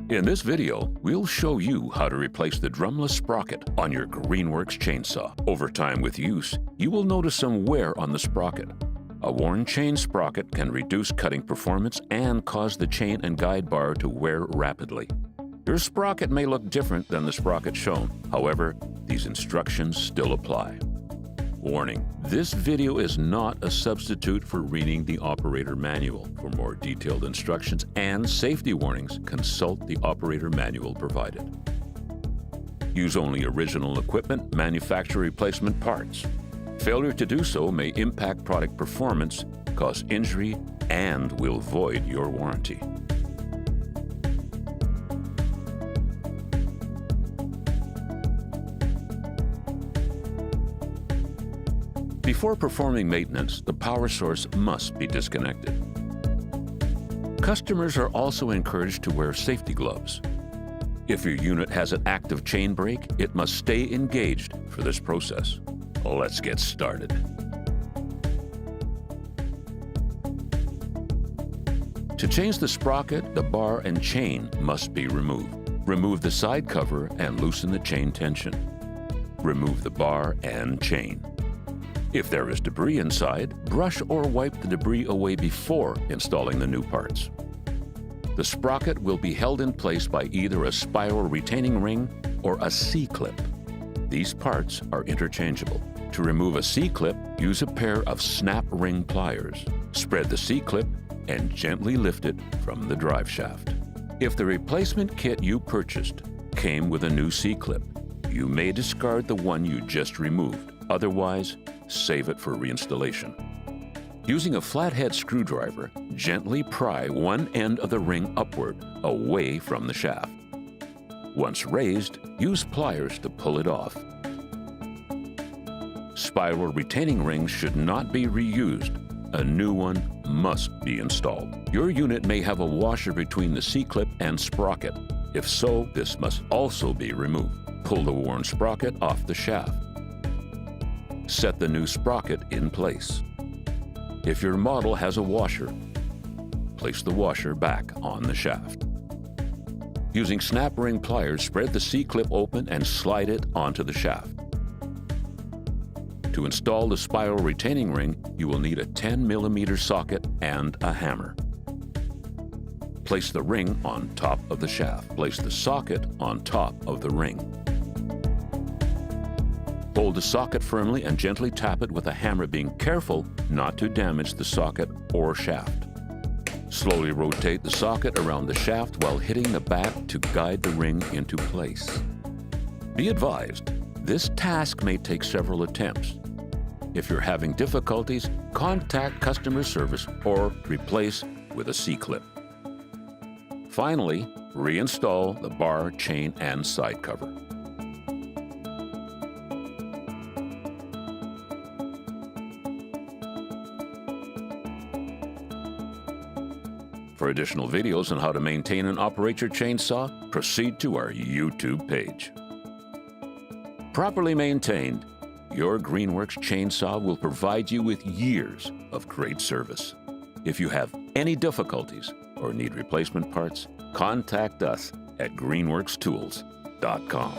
In this video, we'll show you how to replace the Drumless Sprocket on your Greenworks chainsaw. Over time with use, you will notice some wear on the sprocket. A worn chain sprocket can reduce cutting performance and cause the chain and guide bar to wear rapidly. Your sprocket may look different than the sprocket shown. However, these instructions still apply. Warning: this video is not a substitute for reading the operator manual. For more detailed instructions and safety warnings, consult the operator manual provided. Use only original equipment, manufacturer replacement parts. Failure to do so may impact product performance, cause injury, and will void your warranty. Before performing maintenance, the power source must be disconnected. Customers are also encouraged to wear safety gloves. If your unit has an active chain brake, it must stay engaged for this process. Let's get started. To change the sprocket, the bar and chain must be removed. Remove the side cover and loosen the chain tension. Remove the bar and chain. If there is debris inside, brush or wipe the debris away before installing the new parts. The sprocket will be held in place by either a spiral retaining ring or a C-clip. These parts are interchangeable. To remove a C-clip, use a pair of snap ring pliers. Spread the C-clip and gently lift it from the drive shaft. If the replacement kit you purchased came with a new C-clip, you may discard the one you just removed. Otherwise, save it for reinstallation. Using a flathead screwdriver, gently pry one end of the ring upward, away from the shaft. Once raised, use pliers to pull it off. Spiral retaining rings should not be reused. A new one must be installed. Your unit may have a washer between the C-clip and sprocket. If so, this must also be removed. Pull the worn sprocket off the shaft. Set the new sprocket in place. If your model has a washer, place the washer back on the shaft. Using snap ring pliers, spread the C-clip open and slide it onto the shaft. To install the spiral retaining ring, you will need a 10mm socket and a hammer. Place the ring on top of the shaft. Place the socket on top of the ring. Hold the socket firmly and gently tap it with a hammer, being careful not to damage the socket or shaft. Slowly rotate the socket around the shaft while hitting the back to guide the ring into place. Be advised, this task may take several attempts. If you're having difficulties, contact customer service or replace with a C-clip. Finally, reinstall the bar, chain, and side cover. For additional videos on how to maintain and operate your chainsaw, proceed to our YouTube page. Properly maintained, your Greenworks chainsaw will provide you with years of great service. If you have any difficulties or need replacement parts, contact us at greenworkstools.com.